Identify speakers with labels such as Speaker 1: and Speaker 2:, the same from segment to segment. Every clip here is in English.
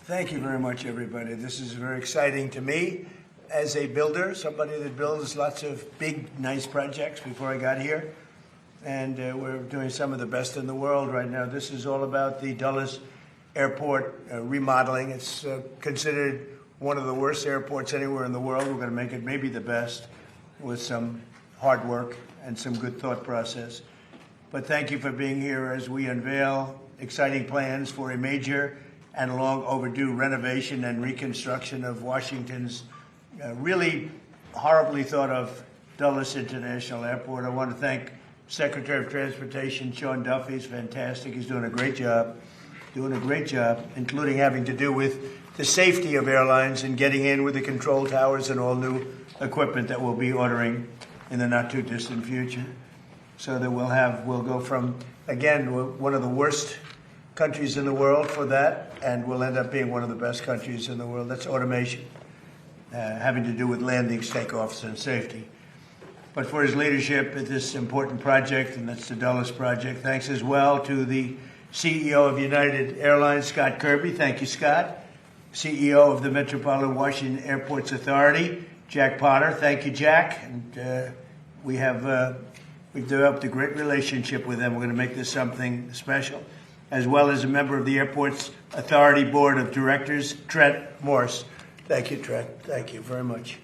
Speaker 1: Thank you very much, everybody. This is very exciting to me as a builder, somebody that builds lots of big, nice projects before I got here. And we're doing some of the best in the world right now. This is all about the Dulles Airport remodeling. It's considered one of the worst airports anywhere in the world. We're going to make it maybe the best with some hard work and some good thought process. But thank you for being here as we unveil exciting plans for a major and long overdue renovation and reconstruction of Washington's really horribly thought of Dulles International Airport. I want to thank Secretary of Transportation Sean Duffy. He's fantastic. He's doing a great job, including having to do with the safety of airlines and getting in with the control towers and all new equipment that we'll be ordering in the not too distant future. So that we'll go from, again, one of the worst countries in the world for that, and we'll end up being one of the best countries in the world. That's automation, having to do with landings, takeoffs, and safety. But for his leadership at this important project, and that's the Dulles project, thanks as well to the CEO of United Airlines, Scott Kirby. Thank you, Scott. CEO of the Metropolitan Washington Airports Authority, Jack Potter. Thank you, Jack. And we've developed a great relationship with them. We're going to make this something special. As well as a member of the Airports Authority Board of Directors, Trent Morse. Thank you, Trent. Thank you very much.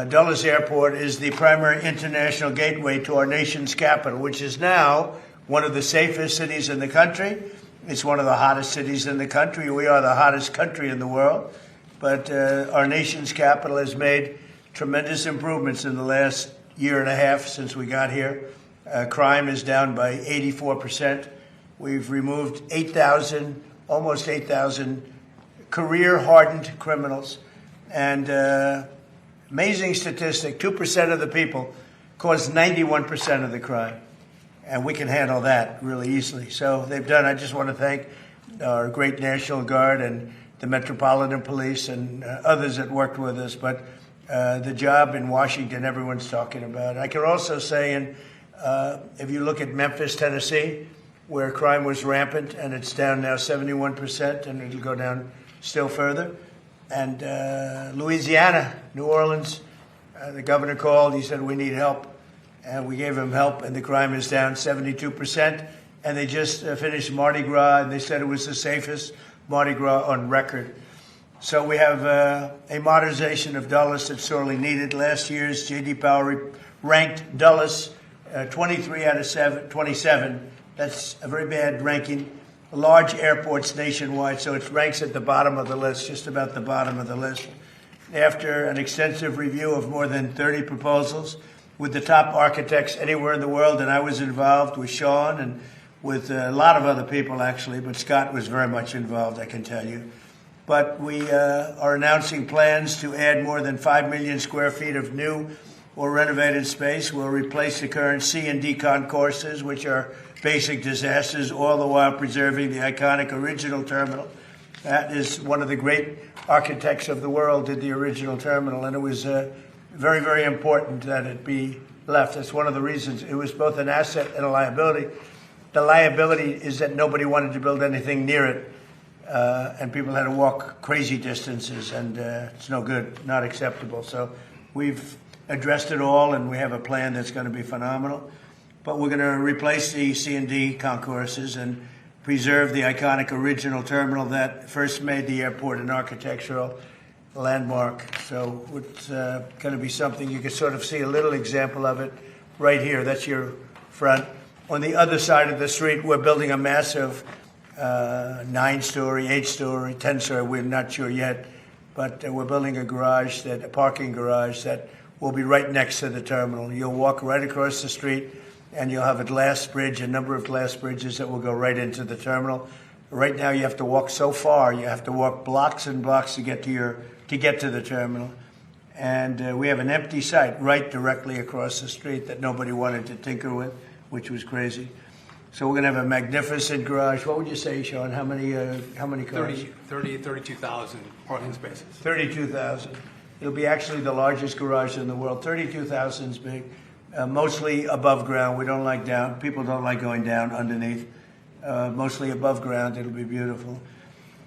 Speaker 1: Dulles Airport is the primary international gateway to our nation's capital, which is now one of the safest cities in the country. It's one of the hottest cities in the country. We are the hottest country in the world. But our nation's capital has made tremendous improvements in the last year and a half since we got here. Crime is down by 84%. We've removed almost 8,000 career-hardened criminals. And amazing statistic, 2% of the people cause 91% of the crime. And we can handle that really easily. So they've done, I just want to thank our great National Guard and the Metropolitan Police and others that worked with us. But the job in Washington, everyone's talking about. I can also say, if you look at Memphis, Tennessee, where crime was rampant, and it's down now 71%, and it'll go down still further. And Louisiana, New Orleans, the governor called. He said, we need help. And we gave him help, and the crime is down 72%. And they just finished Mardi Gras, and they said it was the safest Mardi Gras on record. So we have a modernization of Dulles that's sorely needed. Last year's J.D. Power ranked Dulles 23 out of 27. That's a very bad ranking. Large airports nationwide, so it ranks at the bottom of the list, just about the bottom of the list. After an extensive review of more than 30 proposals with the top architects anywhere in the world, and I was involved with Sean and with a lot of other people, actually, but Scott was very much involved, I can tell you. But we are announcing plans to add more than 5 million square feet of new or renovated space. We'll replace the current C and D concourses, which are basic disasters, all the while preserving the iconic original terminal. That is one of the great architects of the world did the original terminal, and it was very, very important that it be left. That's one of the reasons. It was both an asset and a liability. The liability is that nobody wanted to build anything near it, and people had to walk crazy distances, and it's no good, not acceptable. So we've addressed it all, and we have a plan that's going to be phenomenal. But we're going to replace the C&D concourses and preserve the iconic original terminal that first made the airport an architectural landmark. So it's going to be something you can sort of see a little example of it right here. That's your front. On the other side of the street, we're building a massive 9-story, 8-story, 10-story. We're not sure yet, but we're building a parking garage that will be right next to the terminal. You'll walk right across the street, and you'll have a number of glass bridges that will go right into the terminal. Right now, you have to walk so far. You have to walk blocks and blocks to get to the terminal. And we have an empty site right directly across the street that nobody wanted to tinker with, which was crazy. So we're going to have a magnificent garage. What would you say, Sean? How many cars?
Speaker 2: 32,000 parking spaces.
Speaker 1: 32,000. It'll be actually the largest garage in the world. 32,000 is big. Mostly above ground. We don't like down. People don't like going down underneath. Mostly above ground. It'll be beautiful.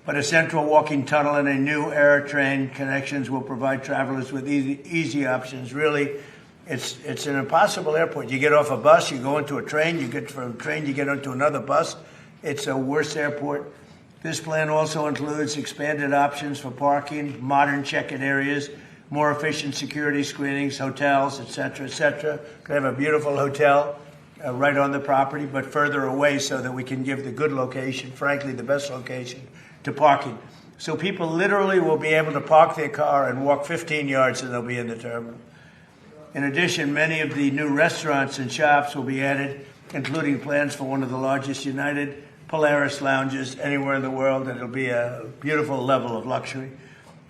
Speaker 1: but a central walking tunnel and a new air train connections will provide travelers with easy options. Really, it's an impossible airport. You get off a bus, you go into a train, you get from a train, you get onto another bus. It's a worse airport. This plan also includes expanded options for parking, modern check-in areas, more efficient security screenings, hotels, et cetera, et cetera. Could have a beautiful hotel right on the property, but further away so that we can give the good location, frankly, the best location, to parking. So people literally will be able to park their car and walk 15 yards and they'll be in the terminal. In addition, many of the new restaurants and shops will be added, including plans for one of the largest United Polaris lounges anywhere in the world. It'll be a beautiful level of luxury.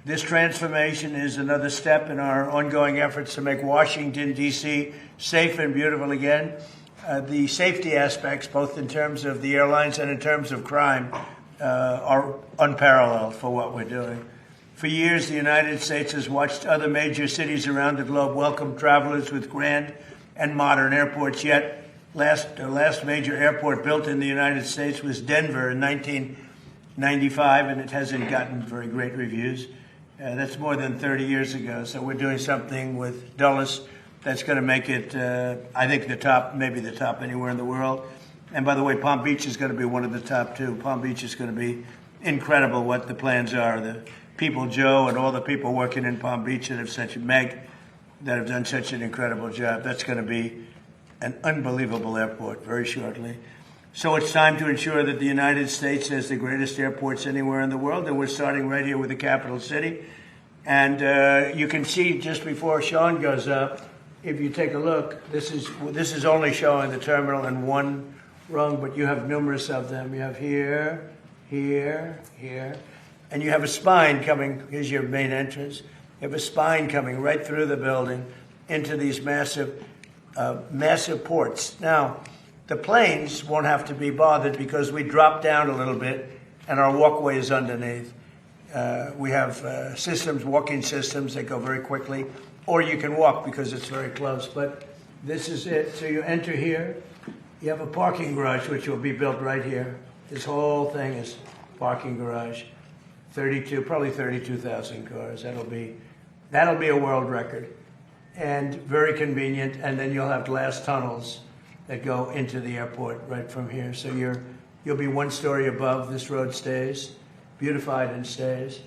Speaker 1: This transformation is another step in our ongoing efforts to make Washington, D.C. safe and beautiful again. The safety aspects, both in terms of the airlines and in terms of crime, are unparalleled for what we're doing. For years, the United States has watched other major cities around the globe welcome travelers with grand and modern airports, yet the last major airport built in the United States was Denver in 1995, and it hasn't gotten very great reviews. That's more than 30 years ago. So we're doing something with Dulles that's going to make it, I think, the top, maybe the top anywhere in the world. And by the way, Palm Beach is going to be one of the top too. Palm Beach is going to be incredible what the plans are. The people, Joe, and all the people working in Palm Beach that have done such an incredible job. That's going to be an unbelievable airport very shortly. So it's time to ensure that the United States has the greatest airports anywhere in the world, and we're starting right here with the capital city. And you can see just before Sean goes up, if you take a look, this is only showing the terminal in one rung, but you have numerous of them. You have here, here, here, and you have a spine coming. Here's your main entrance. You have a spine coming right through the building into these massive ports. Now, the planes won't have to be bothered because we drop down a little bit and our walkway is underneath. We have walking systems that go very quickly, or you can walk because it's very close. But this is it. So you enter here. You have a parking garage, which will be built right here. This whole thing is parking garage. Probably 32,000 cars. That'll be a world record. And very convenient. And then you'll have glass tunnels that go into the airport right from here. So you'll be one story above. This road stays, beautified and stays.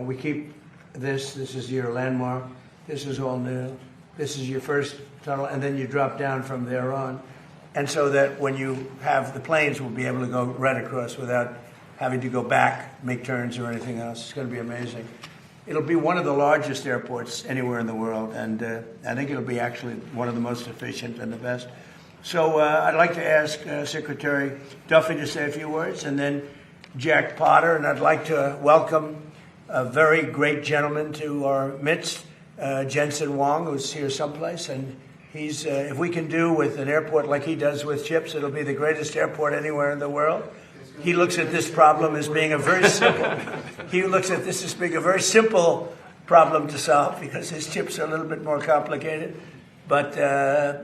Speaker 1: We keep this. This is your landmark. This is all new. This is your first tunnel, and then you drop down from there on. And so that when you have the planes, we'll be able to go right across without having to go back, make turns or anything else. It's going to be amazing. It'll be one of the largest airports anywhere in the world, and I think it'll be actually one of the most efficient and the best. So I'd like to ask Secretary Duffy to say a few words, and then Jack Potter, and I'd like to welcome a very great gentleman to our midst, Jensen Wong, who's here someplace, and he's, if we can do with an airport like he does with chips, it'll be the greatest airport anywhere in the world. He looks at this problem as being a very simple problem to solve because his chips are a little bit more complicated. But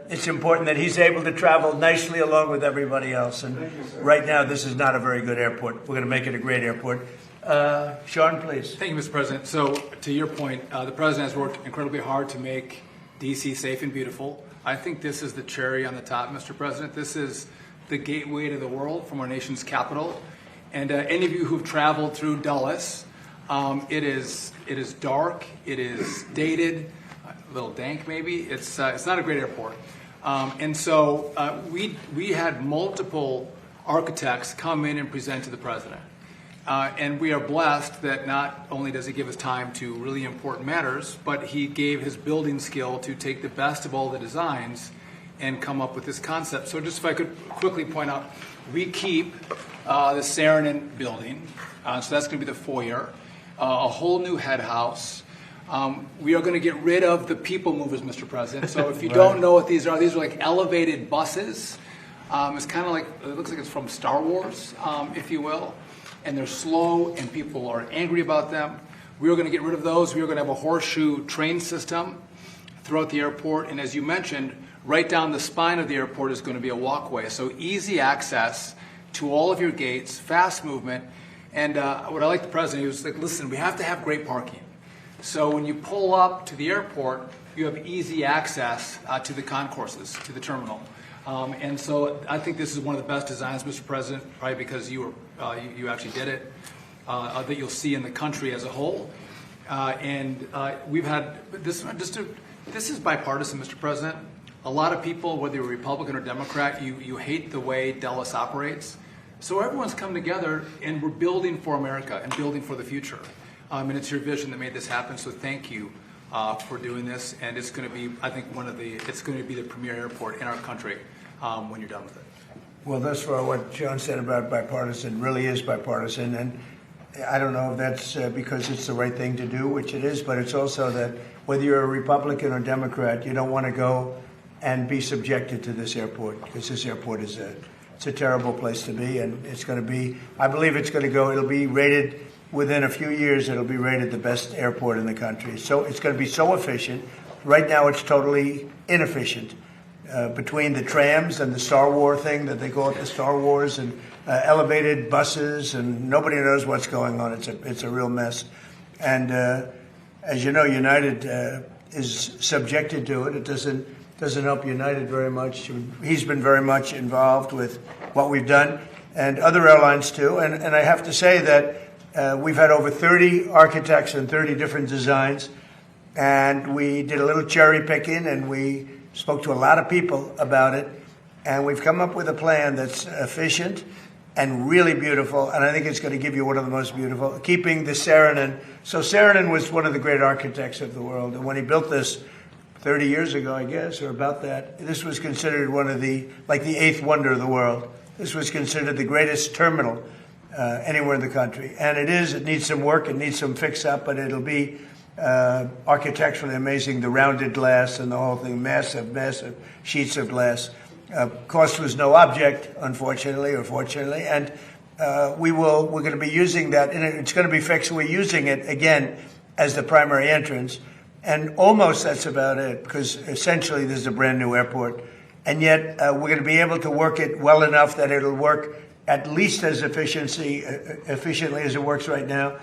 Speaker 1: it's important that he's able to travel nicely along with everybody else. And right now, this is not a very good airport. We're going to make it a great airport. Sean, please.
Speaker 2: Thank you, Mr. President. So, to your point, the President has worked incredibly hard to make D.C. safe and beautiful. I think this is the cherry on the top, Mr. President. This is the gateway to the world from our nation's capital. And any of you who've traveled through Dulles, it is dark, it is dated, a little dank maybe. It's not a great airport. And so we had multiple architects come in and present to the President. And we are blessed that not only does he give us time to really important matters, but he gave his building skill to take the best of all the designs and come up with this concept. So just if I could quickly point out, we keep the Saarinen building, so that's going to be the foyer, a whole new head house. We are going to get rid of the people movers, Mr. President. So if you don't know what these are like elevated buses. It's kind of like, it looks like it's from Star Wars, if you will. And they're slow and people are angry about them. We are going to get rid of those. We are going to have a horseshoe train system throughout the airport. And as you mentioned, right down the spine of the airport is going to be a walkway. So easy access to all of your gates, fast movement. And what I like the president, he was like, listen, we have to have great parking. So when you pull up to the airport, you have easy access to the concourses, to the terminal. And so I think this is one of the best designs, Mr. President, probably because you actually did it, that you'll see in the country as a whole. We've had this. This is bipartisan, Mr. President. A lot of people, whether you're Republican or Democrat, you hate the way Dulles operates. So everyone's come together, and we're building for America and building for the future. And it's your vision that made this happen. So thank you for doing this. And it's going to be, I think, it's going to be the premier airport in our country when you're done with it.
Speaker 1: Well, thus far, what John said about bipartisan really is bipartisan, and I don't know if that's because it's the right thing to do, which it is, but it's also that whether you're a Republican or Democrat, you don't want to go and be subjected to this airport, because this airport is it's a terrible place to be, and it's going to be, I believe it's going to go, it'll be rated, within a few years, it'll be rated the best airport in the country. So it's going to be so efficient. Right now, it's totally inefficient. Between the trams and the Star Wars thing that they call it, the Star Wars, and elevated buses, and nobody knows what's going on. It's a real mess. And as you know, United is subjected to it. It doesn't help United very much. He's been very much involved with what we've done, and other airlines too. And I have to say that we've had over 30 architects and 30 different designs, and we did a little cherry picking, and we spoke to a lot of people about it, and we've come up with a plan that's efficient and really beautiful, and I think it's going to give you one of the most beautiful, keeping the Saarinen. So Saarinen was one of the great architects of the world, and when he built this 30 years ago, I guess, or about that, this was considered one of the eighth wonder of the world. This was considered the greatest terminal anywhere in the country, and it needs some work, it needs some fix-up, but it'll be architecturally amazing, the rounded glass and the whole thing, massive sheets of glass. Cost was no object, unfortunately or fortunately, and we're going to be using that, and it's going to be fixed. We're using it again as the primary entrance, and almost that's about it, because essentially this is a brand new airport, and yet we're going to be able to work it well enough that it'll work at least as efficiently as it works right now.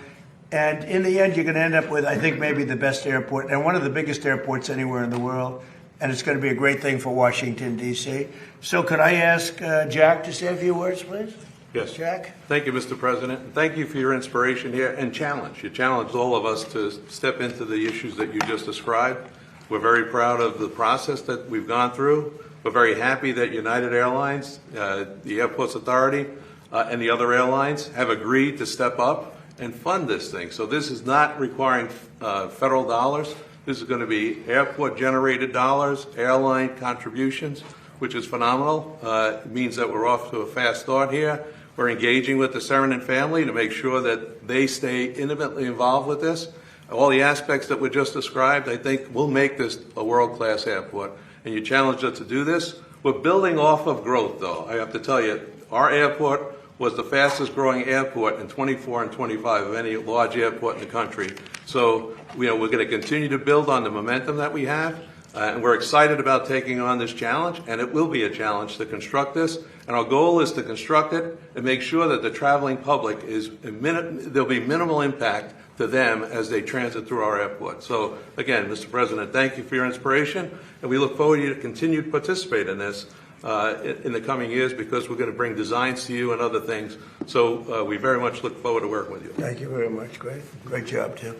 Speaker 1: And in the end, you're going to end up with, I think, maybe the best airport and one of the biggest airports anywhere in the world. And it's going to be a great thing for Washington, D.C. So could I ask Jack to say a few words, please?
Speaker 3: Yes.
Speaker 1: Jack?
Speaker 3: Thank you, Mr. President. Thank you for your inspiration here and challenge. You challenged all of us to step into the issues that you just described. We're very proud of the process that we've gone through. We're very happy that United Airlines, the Airports Authority, and the other airlines have agreed to step up and fund this thing. So this is not requiring federal dollars. This is going to be airport-generated dollars, airline contributions, which is phenomenal. It means that we're off to a fast start here. We're engaging with the Saarinen family to make sure that they stay intimately involved with this. All the aspects that were just described, I think, will make this a world-class airport. And you challenged us to do this. We're building off of growth, though. I have to tell you, our airport was the fastest growing airport in 24 and 25 of any large airport in the country. So, we're going to continue to build on the momentum that we have, and we're excited about taking on this challenge, and it will be a challenge to construct this. And our goal is to construct it and make sure that the traveling public there'll be minimal impact to them as they transit through our airport. So, again, Mr. President, thank you for your inspiration, and we look forward to you to continue to participate in this in the coming years, because we're going to bring designs to you and other things. So we very much look forward to working with you.
Speaker 1: Thank you very much. Great job, Tim.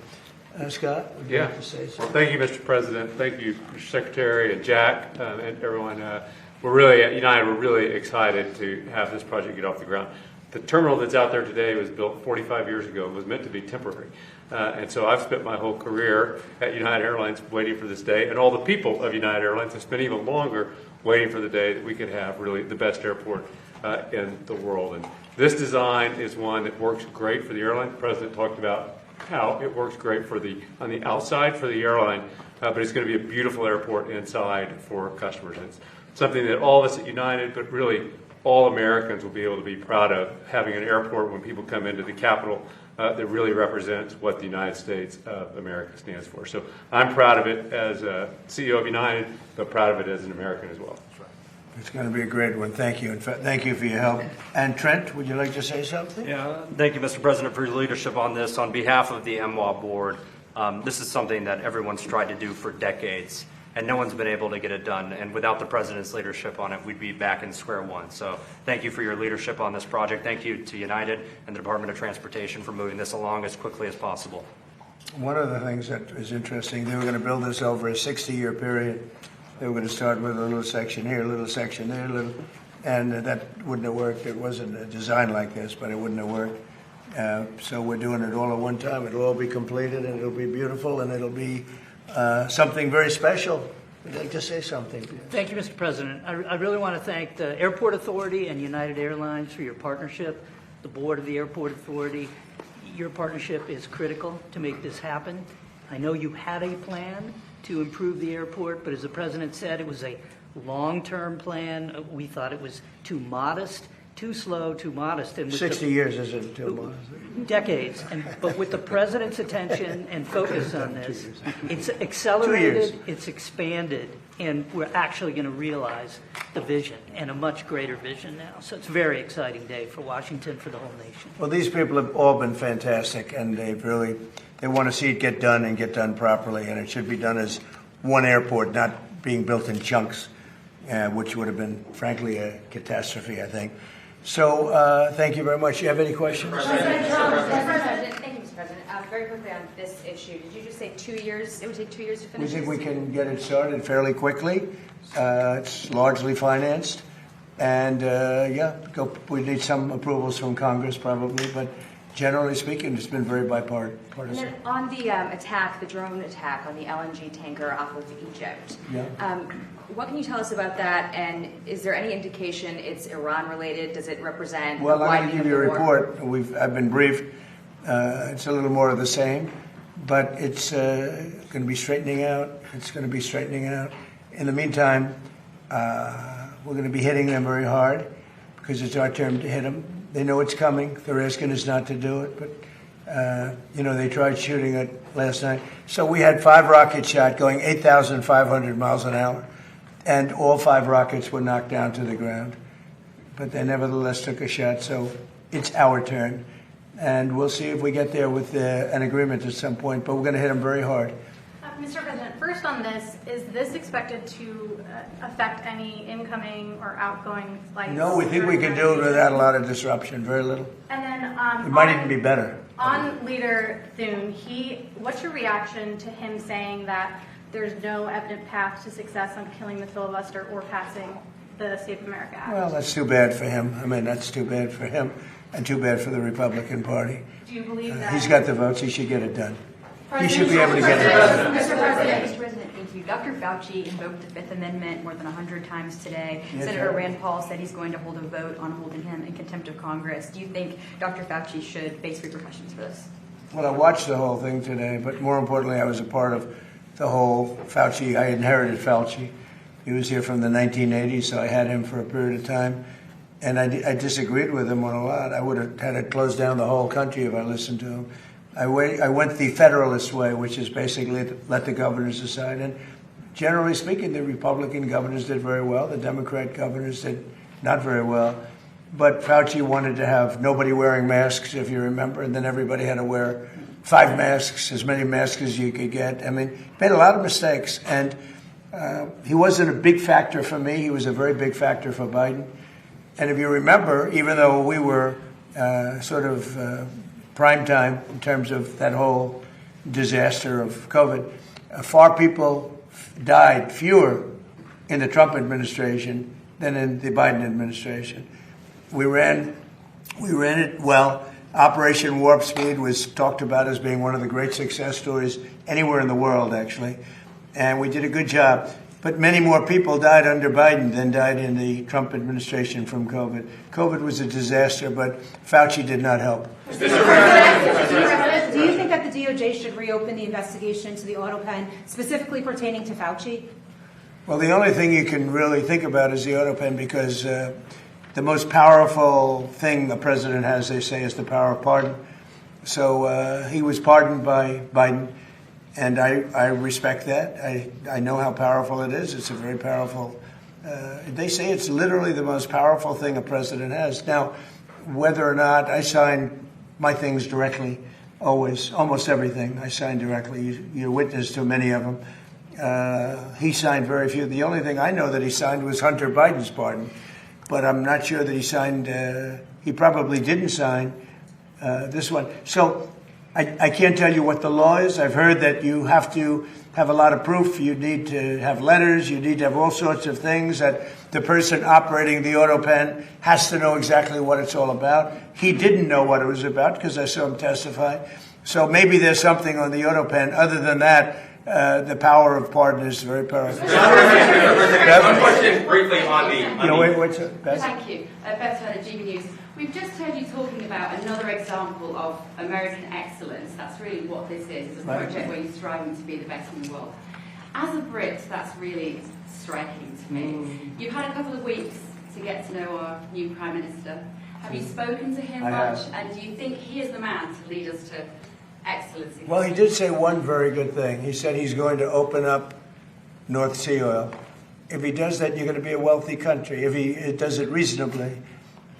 Speaker 1: Scott, would you like to say something?
Speaker 4: Thank you, Mr. President. Thank you, Mr. Secretary and Jack and everyone. We're really, at United, we're really excited to have this project get off the ground. The terminal that's out there today was built 45 years ago and was meant to be temporary. And so I've spent my whole career at United Airlines waiting for this day, and all the people of United Airlines have spent even longer waiting for the day that we could have really the best airport in the world. And this design is one that works great for the airline. The President talked about how it works great on the outside for the airline, but it's going to be a beautiful airport inside for customers. And it's something that all of us at United, but really all Americans, will be able to be proud of, having an airport when people come into the capital that really represents what the United States of America stands for. So I'm proud of it as a CEO of United, but proud of it as an American as well.
Speaker 1: It's going to be a great one. Thank you. Thank you for your help. And Trent, would you like to say something?
Speaker 5: Yeah, thank you, Mr. President, for your leadership on this. On behalf of the MWA board, this is something that everyone's tried to do for decades, and no one's been able to get it done. And without the president's leadership on it, we'd be back in square one. So thank you for your leadership on this project. Thank you to United and the Department of Transportation for moving this along as quickly as possible.
Speaker 1: One of the things that is interesting, they were going to build this over a 60-year period. They were going to start with a little section here, a little section there, and that wouldn't have worked. It wasn't a design like this, but it wouldn't have worked. So we're doing it all at one time. It'll all be completed, and it'll be beautiful, and it'll be something very special. Would you like to say something?
Speaker 6: Thank you, Mr. President. I really want to thank the Airport Authority and United Airlines for your partnership, the board of the Airport Authority. Your partnership is critical to make this happen. I know you had a plan to improve the airport, but as the president said, it was a long-term plan. We thought it was too modest, too slow, too modest. And with
Speaker 1: 60 years isn't too much.
Speaker 6: decades. But with the president's attention and focus on this, it's
Speaker 1: 2
Speaker 6: accelerated,
Speaker 1: years.
Speaker 6: it's expanded, and we're actually going to realize the vision, and a much greater vision now. So it's a very exciting day for Washington, for the whole nation.
Speaker 1: Well, these people have all been fantastic, and they want to see it get done and get done properly, and it should be done as one airport, not being built in chunks, which would have been, frankly, a catastrophe, I think. So thank you very much. You have any questions?
Speaker 7: President, thank you, Mr. President. Very quickly on this issue, did you just say 2 years? It would take 2 years to
Speaker 1: We
Speaker 7: finish
Speaker 1: think
Speaker 7: this?
Speaker 1: we can get it started fairly quickly. It's largely financed. And, we need some approvals from Congress probably, but generally speaking, it's been very
Speaker 7: And
Speaker 1: bipartisan.
Speaker 7: then on the attack, the drone attack on the LNG tanker off of Egypt,
Speaker 1: Yeah.
Speaker 7: what can you tell us about that? And is there any indication it's Iran-related? Does it represent
Speaker 1: Well, I'm going
Speaker 7: widening
Speaker 1: to give
Speaker 7: of
Speaker 1: you a
Speaker 7: the war?
Speaker 1: report. I've been briefed. It's a little more of the same, but it's going to be straightening out. It's going to be straightening out. In the meantime, we're going to be hitting them very hard because it's our turn to hit them. They know it's coming. They're asking us not to do it, but they tried shooting it last night. So we had 5 rockets shot going 8,500 miles an hour, and all 5 rockets were knocked down to the ground. But they nevertheless took a shot, so it's our turn. And we'll see if we get there with an agreement at some point, but we're going to hit them very hard.
Speaker 8: Mr. President, first on this, is this expected to affect any incoming or outgoing flights?
Speaker 1: No, we think we can do it without a lot of disruption, very little.
Speaker 8: And then
Speaker 1: It might even be better.
Speaker 8: On Leader Thune, what's your reaction to him saying that there's no evident path to success on killing the filibuster or passing the Safe America Act?
Speaker 1: Well, that's too bad for him. I mean, that's too bad for him and too bad for the Republican Party.
Speaker 8: Do you believe that?
Speaker 1: He's got the votes. He should get it done. He should be able to get it done.
Speaker 7: Mr. President, thank you. Dr. Fauci invoked the Fifth Amendment more than 100 times today.
Speaker 1: Yes,
Speaker 7: Senator
Speaker 1: sir.
Speaker 7: Rand Paul said he's going to hold a vote on holding him in contempt of Congress. Do you think Dr. Fauci should face repercussions for this?
Speaker 1: Well, I watched the whole thing today, but more importantly, I was a part of the whole Fauci. I inherited Fauci. He was here from the 1980s, so I had him for a period of time. And I disagreed with him on a lot. I would have had to close down the whole country if I listened to him. I went the Federalist way, which is basically let the governors decide. And generally speaking, the Republican governors did very well. The Democrat governors did not very well. But Fauci wanted to have nobody wearing masks, if you remember, and then everybody had to wear 5 masks, as many masks as you could get. I mean, made a lot of mistakes. And he wasn't a big factor for me. He was a very big factor for Biden. And if you remember, even though we were prime time in terms of that whole disaster of COVID, far people died, fewer in the Trump administration than in the Biden administration. We ran it well. Operation Warp Speed was talked about as being one of the great success stories anywhere in the world, actually. And we did a good job. But many more people died under Biden than died in the Trump administration from COVID. COVID was a disaster, but Fauci did not help.
Speaker 9: Mr. President, do you think that the DOJ should reopen the investigation into the auto pen, specifically pertaining to Fauci?
Speaker 1: Well, the only thing you can really think about is the auto pen, because the most powerful thing the president has, they say, is the power of pardon. So he was pardoned by Biden. And I respect that. I know how powerful it is. It's a very powerful They say it's literally the most powerful thing a president has. Now, whether or not I sign my things directly, always, almost everything I sign directly. You're witness to many of them. He signed very few. The only thing I know that he signed was Hunter Biden's pardon, but I'm not sure that he signed. He probably didn't sign this one. So I can't tell you what the law is. I've heard that you have to have a lot of proof. You need to have letters. You need to have all sorts of things that the person operating the auto pen has to know exactly what it's all about. He didn't know what it was about because I saw him testify. So maybe there's something on the auto pen. Other than that, the power of pardon is very powerful.
Speaker 10: One question briefly on the...
Speaker 1: what's it? Beth?
Speaker 11: Thank you. Beth Turner, GB News. We've just heard you talking about another example of American excellence. That's really what this is a project where you're striving to be the best in the world. As a Brit, that's really striking to me. You've had a couple of weeks to get to know our new Prime Minister. Have you spoken to him much? And do you think he is the man to lead us to excellence?
Speaker 1: Well, he did say one very good thing. He said he's going to open up North Sea oil. If he does that, you're going to be a wealthy country. If he does it reasonably.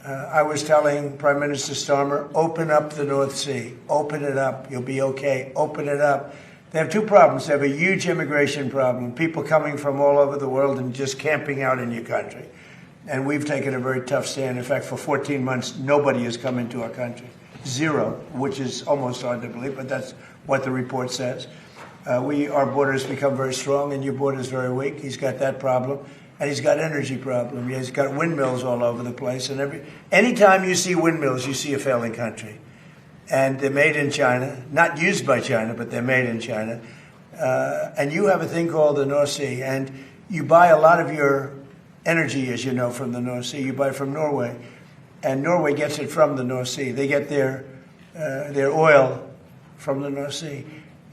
Speaker 1: I was telling Prime Minister Starmer, open up the North Sea. Open it up. You'll be okay. Open it up. They have two problems. They have a huge immigration problem, people coming from all over the world and just camping out in your country. And we've taken a very tough stand. In fact, for 14 months, nobody has come into our country. Zero, which is almost hard to believe, but that's what the report says. Our borders become very strong, and your border is very weak. He's got that problem. And he's got energy problem. He's got windmills all over the place. And anytime you see windmills, you see a failing country. And they're made in China, not used by China, but they're made in China. And you have a thing called the North Sea. And you buy a lot of your energy, as you know, from the North Sea. You buy it from Norway. And Norway gets it from the North Sea. They get their oil from the North Sea.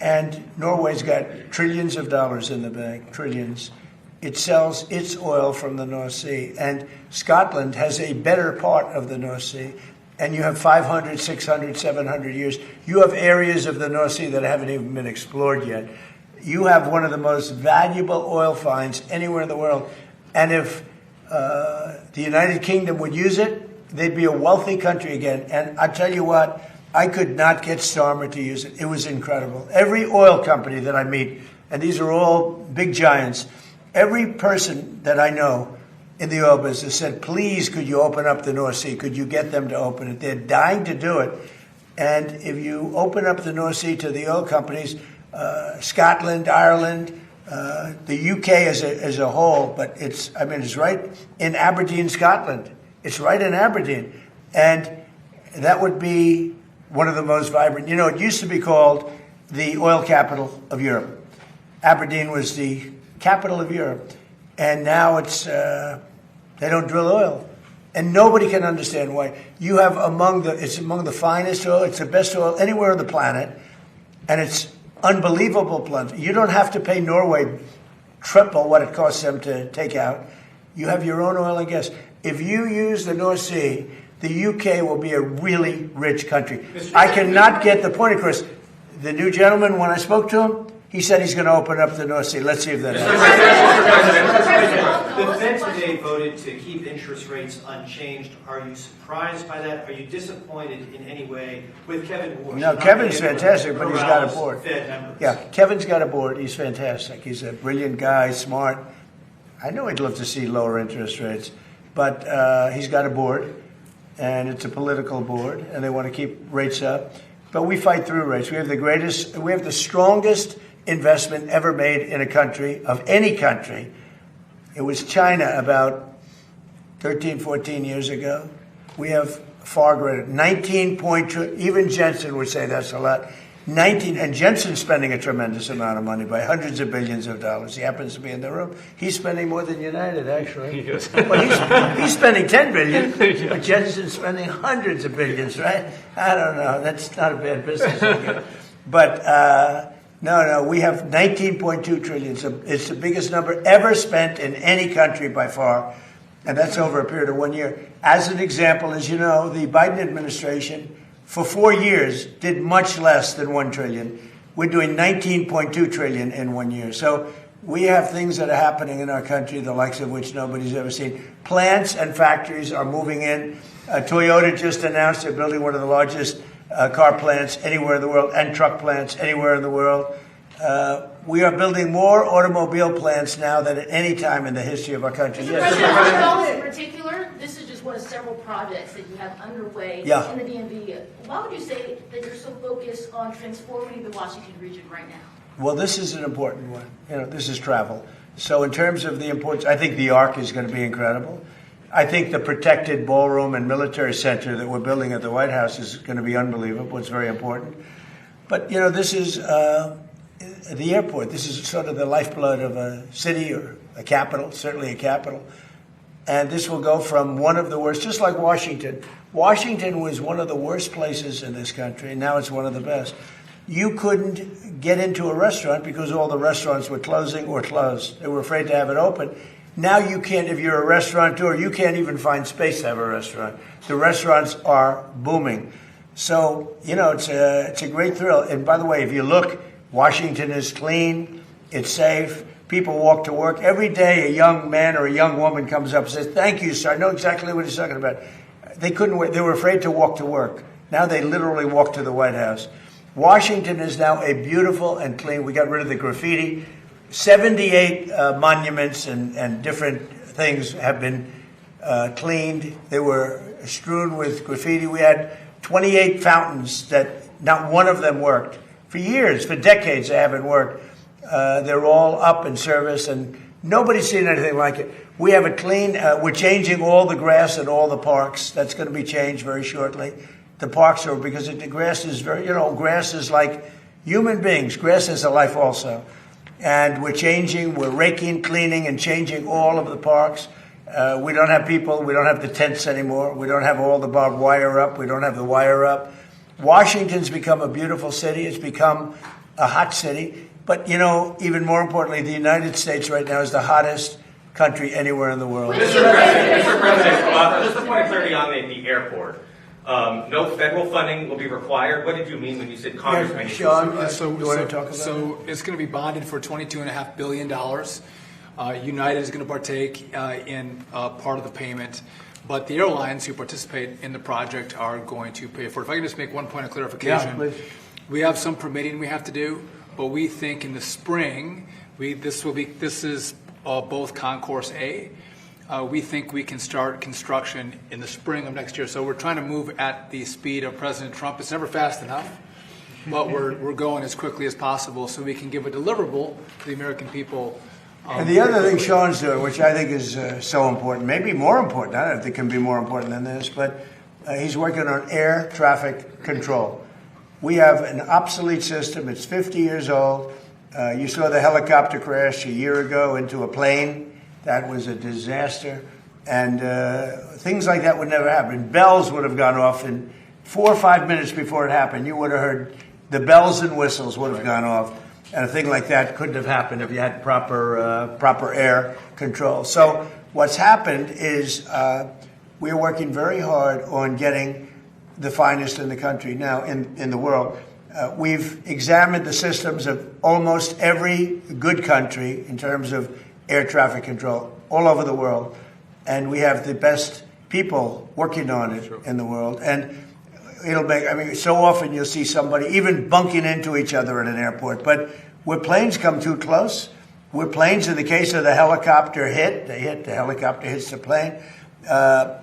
Speaker 1: And Norway's got trillions of dollars in the bank, trillions. It sells its oil from the North Sea. And Scotland has a better part of the North Sea. And you have 500, 600, 700 years. You have areas of the North Sea that haven't even been explored yet. You have one of the most valuable oil finds anywhere in the world. And if the United Kingdom would use it, they'd be a wealthy country again. And I tell you what, I could not get Starmer to use it. It was incredible. Every oil company that I meet, and these are all big giants, every person that I know in the oil business said, please, could you open up the North Sea? Could you get them to open it? They're dying to do it. And if you open up the North Sea to the oil companies, Scotland, Ireland, the UK as a whole, but it's right in Aberdeen, Scotland. It's right in Aberdeen. And that would be one of the most vibrant. You know, it used to be called the oil capital of Europe. Aberdeen was the capital of Europe. And now it's, they don't drill oil. And nobody can understand why. You have it's among the finest oil, it's the best oil anywhere on the planet. And it's unbelievable plenty. You don't have to pay Norway triple what it costs them to take out. You have your own oil and gas. If you use the North Sea, the UK will be a really rich country. I cannot get the point across. The new gentleman, when I spoke to him, he said he's going to open up the North Sea. Let's see if that happens.
Speaker 12: The Fed today voted to keep interest rates unchanged. Are you surprised by that? Are you disappointed in any way with Kevin Warsh?
Speaker 1: No, Kevin's fantastic, but he's got a board.
Speaker 12: Fed members?
Speaker 1: Yeah, Kevin's got a board. He's fantastic. He's a brilliant guy, smart. I know he'd love to see lower interest rates, but he's got a board, and it's a political board, and they want to keep rates up. But we fight through rates. We have the strongest investment ever made in a country, of any country. It was China about 13, 14 years ago. We have far greater, 19.2, even Jensen would say that's a lot. 19, and Jensen's spending a tremendous amount of money by hundreds of billions of dollars. He happens to be in the room. He's spending more than United, actually. Well, he's spending 10 billion, but Jensen's spending hundreds of billions, right? I don't know. That's not a bad business idea. But no, we have 19.2 trillion. So it's the biggest number ever spent in any country by far. And that's over a period of 1 year. As an example, as you know, the Biden administration for 4 years did much less than 1 trillion. We're doing 19.2 trillion in 1 year. So We have things that are happening in our country, the likes of which nobody's ever seen. Plants and factories are moving in. Toyota just announced they're building one of the largest car plants anywhere in the world, and truck plants anywhere in the world. We are building more automobile plants now than at any time in the history of our country.
Speaker 13: Mr. President, in particular, this is just one of several projects that you have underway in the DMV. Why would you say that you're so focused on transforming the Washington region right now?
Speaker 1: Well, this is an important one. This is travel. So in terms of the importance, I think the Arc is going to be incredible. I think the protected ballroom and military center that we're building at the White House is going to be unbelievable. It's very important. But, this is the airport. This is sort of the lifeblood of a city or a capital, certainly a capital. And this will go from one of the worst, just like Washington. Washington was one of the worst places in this country, and now it's one of the best. You couldn't get into a restaurant because all the restaurants were closing or closed. They were afraid to have it open. Now you can't, if you're a restaurateur, you can't even find space to have a restaurant. The restaurants are booming. So, it's a great thrill. And by the way, if you look, Washington is clean, it's safe, people walk to work. Every day a young man or a young woman comes up and says, "Thank you, sir." I know exactly what he's talking about. They couldn't wait. They were afraid to walk to work. Now they literally walk to the White House. Washington is now a beautiful and clean. We got rid of the graffiti. 78 monuments and different things have been cleaned. They were strewn with graffiti. We had 28 fountains that not one of them worked. For years, for decades, they haven't worked. They're all up in service, and nobody's seen anything like it. We have it clean. We're changing all the grass in all the parks. That's going to be changed very shortly. The parks are, because the grass is very, grass is like human beings. Grass is a life also. And we're raking, cleaning, and changing all of the parks. We don't have people. We don't have the tents anymore. We don't have all the barbed wire up. We don't have the wire up. Washington's become a beautiful city. It's become a hot city. But, even more importantly, the United States right now is the hottest country anywhere in the world.
Speaker 10: Mr. President, just a point of clarity on the airport. No federal funding will be required. What did you mean when you said Congress may need
Speaker 1: Sean,
Speaker 10: to
Speaker 1: you want to talk about
Speaker 2: So it's going to be bonded for $22.5 billion. United is going to partake in part of the payment, but the airlines who participate in the project are going to pay for it. If I can just make one point of clarification.
Speaker 1: Yeah, please.
Speaker 2: We have some permitting we have to do, but we think in the spring, this is both Concourse A. We think we can start construction in the spring of next year. So we're trying to move at the speed of President Trump. It's never fast enough, but we're going as quickly as possible so we can give a deliverable to the American people.
Speaker 1: And the other thing Sean's doing, which I think is so important, maybe more important, I don't know if it can be more important than this, but he's working on air traffic control. We have an obsolete system. It's 50 years old. You saw the helicopter crash a year ago into a plane. That was a disaster. And things like that would never happen. Bells would have gone off in 4 or 5 minutes before it happened. You would have heard the bells and whistles would have gone off. And a thing like that couldn't have happened if you had proper air control. So what's happened is we're working very hard on getting the finest in the country now, in the world. We've examined the systems of almost every good country in terms of air traffic control all over the world. And we have the best people working on it in the world. And so often you'll see somebody even bunking into each other at an airport. But where planes come too close, where planes, in the case of the helicopter the helicopter hits the plane,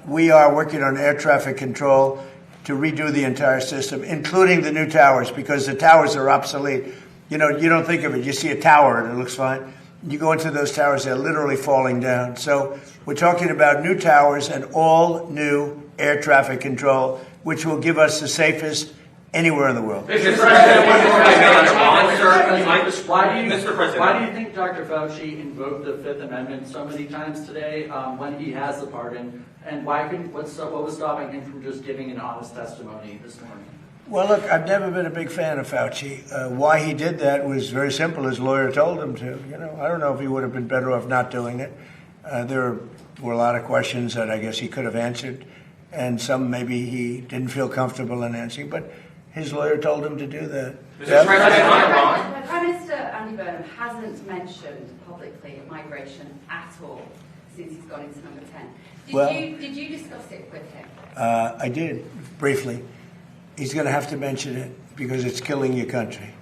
Speaker 1: we are working on air traffic control to redo the entire system, including the new towers, because the towers are obsolete. You don't think of it. You see a tower and it looks fine. You go into those towers, they're literally falling down. So we're talking about new towers and all new air traffic control, which will give us the safest anywhere in the world.
Speaker 10: Mr. President,
Speaker 14: Why do you think Dr. Fauci invoked the Fifth Amendment so many times today when he has the pardon? And what was stopping him from just giving an honest testimony this morning?
Speaker 1: Well, look, I've never been a big fan of Fauci. Why he did that was very simple. His lawyer told him to. I don't know if he would have been better off not doing it. There were a lot of questions that I guess he could have answered, and some maybe he didn't feel comfortable in answering, but his lawyer told him to do that.
Speaker 11: Prime Minister Andy Burnham hasn't mentioned publicly migration at all since he's gone into number 10. Did you discuss it with him?
Speaker 1: I did, briefly. He's going to have to mention it because it's killing your country.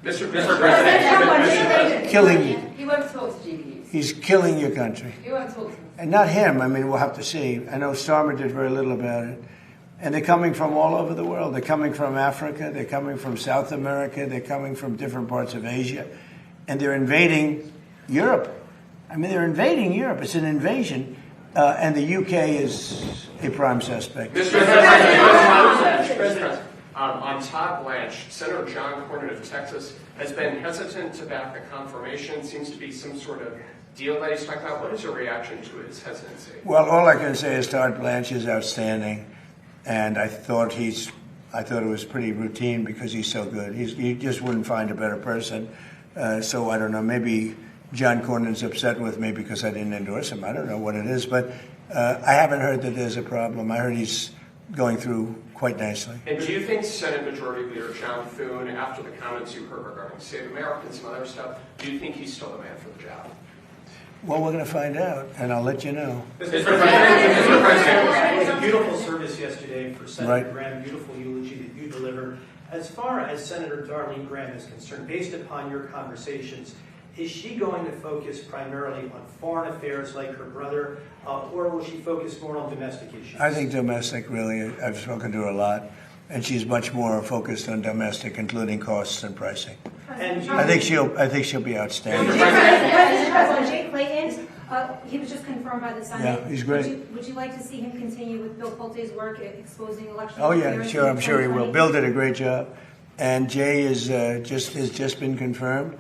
Speaker 11: Mr. President,
Speaker 1: Killing you.
Speaker 11: he won't talk to GB News.
Speaker 1: He's killing your country.
Speaker 11: He won't talk to him.
Speaker 1: And not him. I mean, we'll have to see. I know Starmer did very little about it. And they're coming from all over the world. They're coming from Africa. They're coming from South America. They're coming from different parts of Asia. And they're invading Europe. I mean, they're invading Europe. It's an invasion. And the UK is a prime suspect.
Speaker 15: Mr. President, on Todd Blanche, Senator John Cornyn of Texas has been hesitant to back the confirmation. Seems to be some sort of deal that he's talking about. What is your reaction to his hesitancy?
Speaker 1: Well, all I can say is Todd Blanche is outstanding. And I thought it was pretty routine because he's so good. You just wouldn't find a better person. So I don't know, maybe John Cornyn's upset with me because I didn't endorse him. I don't know what it is, but I haven't heard that there's a problem. I heard he's going through quite nicely.
Speaker 15: And do you think Senate Majority Leader John Thune, after the comments you heard regarding Save America and some other stuff, do you think he's still the man for the job?
Speaker 1: Well, we're going to find out, and I'll let you know.
Speaker 12: Mr. President, it was a beautiful service yesterday for Senator
Speaker 1: Right.
Speaker 12: Graham, beautiful eulogy that you delivered. As far as Senator Darlene Graham is concerned, based upon your conversations, is she going to focus primarily on foreign affairs like her brother, or will she focus more on domestic issues?
Speaker 1: I think domestic, really. I've spoken to her a lot, and she's much more focused on domestic, including costs and pricing.
Speaker 12: And
Speaker 1: I think she'll be outstanding.
Speaker 9: President Jay Clayton, he was just confirmed by the Senate.
Speaker 1: Yeah, he's great.
Speaker 9: Would you like to see him continue with Bill Pulte's work at exposing election
Speaker 1: Oh yeah,
Speaker 9: interference
Speaker 1: sure.
Speaker 9: in
Speaker 1: I'm sure he will.
Speaker 9: 2020?
Speaker 1: Bill did a great job, and Jay has just been confirmed.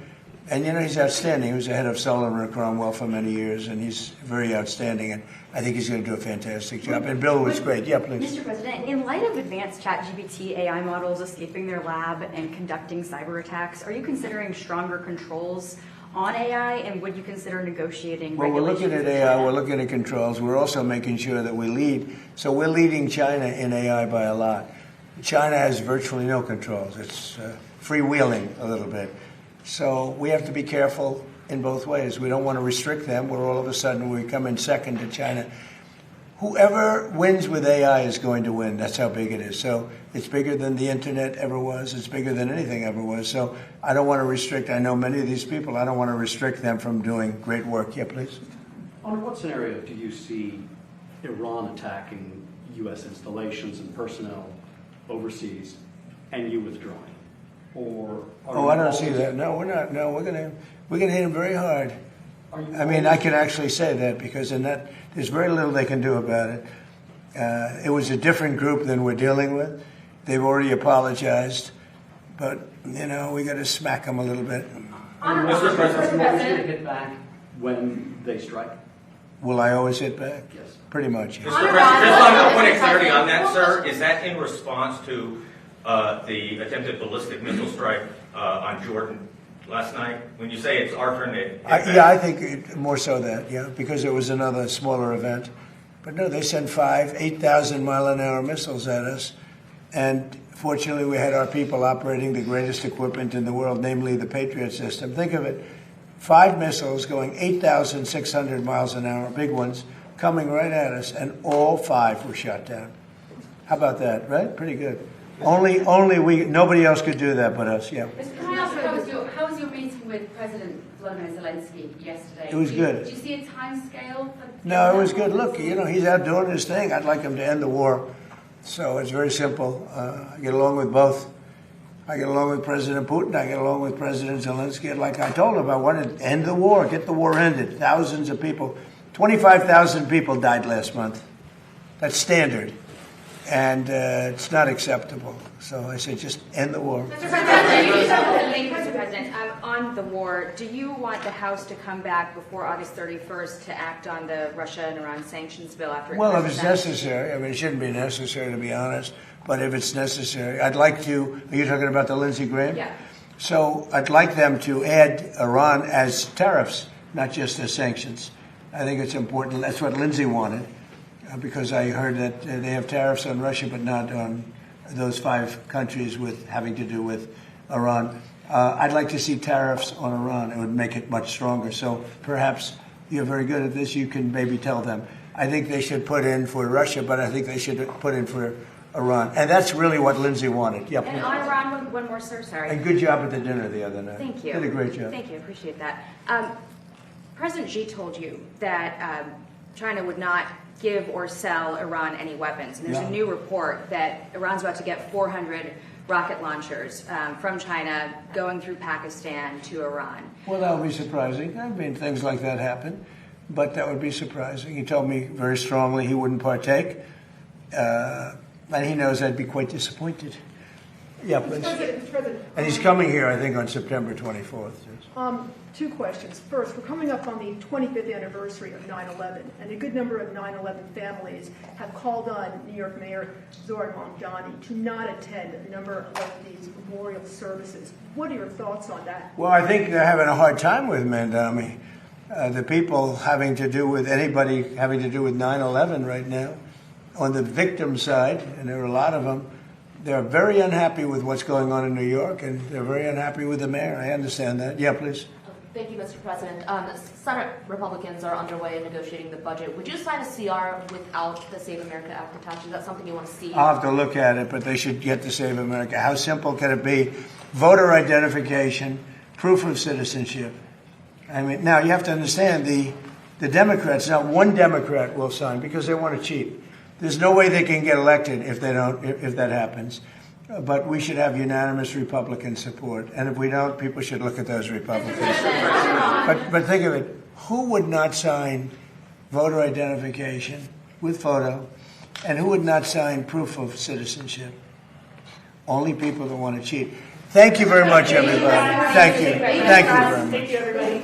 Speaker 1: And he's outstanding. He was the head of Sullivan and Cromwell for many years, and he's very outstanding. And I think he's going to do a fantastic job. And Bill was great. Yeah, please.
Speaker 7: Mr. President, in light of advanced ChatGPT AI models escaping their lab and conducting cyber attacks, are you considering stronger controls on AI, and would you consider negotiating
Speaker 1: Well, we're looking at
Speaker 7: regulations with
Speaker 1: AI.
Speaker 7: China?
Speaker 1: We're looking at controls. We're also making sure that we lead. So we're leading China in AI by a lot. China has virtually no controls. It's freewheeling a little bit. So we have to be careful in both ways. We don't want to restrict them, where all of a sudden we come in second to China. Whoever wins with AI is going to win. That's how big it is. So it's bigger than the internet ever was. It's bigger than anything ever was. So I don't want to restrict. I know many of these people. I don't want to restrict them from doing great work. Yeah, please.
Speaker 16: Under what scenario do you see Iran attacking U.S. installations and personnel overseas and you withdrawing? Or
Speaker 1: I don't see that. No, we're not. No, we're gonna hit them very hard. I mean, I can actually say that because in that there's very little they can do about it. It was a different group than we're dealing with. They've already apologized, but we got to smack them a little bit.
Speaker 16: Mr. President, will you hit back when they strike?
Speaker 1: Will I always hit back?
Speaker 16: Yes.
Speaker 1: Pretty much. Yes.
Speaker 10: Mr. President, just on a point of clarity on that, sir, is that in response to the attempted ballistic missile strike on Jordan last night? When you say it's our turn to...
Speaker 1: I think more so that, because it was another smaller event. But no, they sent 8,000 mile-an-hour missiles at us. And fortunately, we had our people operating the greatest equipment in the world, namely the Patriot system. Think of it, 5 missiles going 8,600 miles an hour, big ones, coming right at us, and all 5 were shot down. How about that, right? Pretty good. Only we, nobody else could do that but us, yeah.
Speaker 11: Can I ask, how was your meeting with President Volodymyr Zelensky yesterday?
Speaker 1: It was good.
Speaker 11: Did you see a time scale?
Speaker 1: No, it was good. Look, he's out doing his thing. I'd like him to end the war. So it's very simple. I get along with both. I get along with President Putin. I get along with President Zelensky. Like I told him, I wanted to end the war, get the war ended. Thousands of people, 25,000 people died last month. That's standard. And it's not acceptable. So I said, just end the war.
Speaker 7: Mr. President, on the war, do you want the House to come back before August 31st to act on the Russia and Iran sanctions bill after it
Speaker 1: Well, if
Speaker 7: passes
Speaker 1: it's
Speaker 7: out?
Speaker 1: necessary. I mean, it shouldn't be necessary, to be honest. But if it's necessary, I'd like to. Are you talking about the Lindsey Graham?
Speaker 7: Yeah.
Speaker 1: So I'd like them to add Iran as tariffs, not just as sanctions. I think it's important. That's what Lindsey wanted. Because I heard that they have tariffs on Russia, but not on those 5 countries with having to do with Iran. I'd like to see tariffs on Iran. It would make it much stronger. So perhaps you're very good at this. You can maybe tell them. I think they should put in for Russia, but I think they should put in for Iran. And that's really what Lindsay wanted. Yep.
Speaker 7: And on Iran, one more, sir, sorry.
Speaker 1: And good job at the dinner the other night.
Speaker 7: Thank you.
Speaker 1: Did a great job.
Speaker 7: Thank you, appreciate that. President Xi told you that China would not give or sell Iran any weapons. And there's a new report that Iran's about to get 400 rocket launchers from China going through Pakistan to Iran.
Speaker 1: Well, that would be surprising. I mean, things like that happen, but that would be surprising. He told me very strongly he wouldn't partake, and he knows I'd be quite disappointed. Yeah, please.
Speaker 17: President,
Speaker 1: And he's coming here, I think, on September 24th. Yes.
Speaker 17: Two questions. First, we're coming up on the 25th anniversary of 9/11, and a good number of 9/11 families have called on New York Mayor Zohran Mamdani to not attend a number of these memorial services. What are your thoughts on that?
Speaker 1: Well, I think they're having a hard time with Mamdani. The people having to do with anybody having to do with 9/11 right now, on the victim side, and there are a lot of them, they're very unhappy with what's going on in New York, and they're very unhappy with the mayor. I understand that. Yeah, please.
Speaker 18: Thank you, Mr. President. Senate Republicans are underway in negotiating the budget. Would you sign a CR without the Save America Act attached? Is that something you want to see?
Speaker 1: I'll have to look at it, but they should get to Save America. How simple can it be? Voter identification, proof of citizenship. I mean, now you have to understand the Democrats, not one Democrat will sign because they want to cheat. There's no way they can get elected if they don't, if that happens. But we should have unanimous Republican support. And if we don't, people should look at those Republicans. But think of it. Who would not sign voter identification with photo? And who would not sign proof of citizenship? Only people that want to cheat. Thank you very much, everybody. Thank you. Thank you very much.
Speaker 17: Thank you, everybody.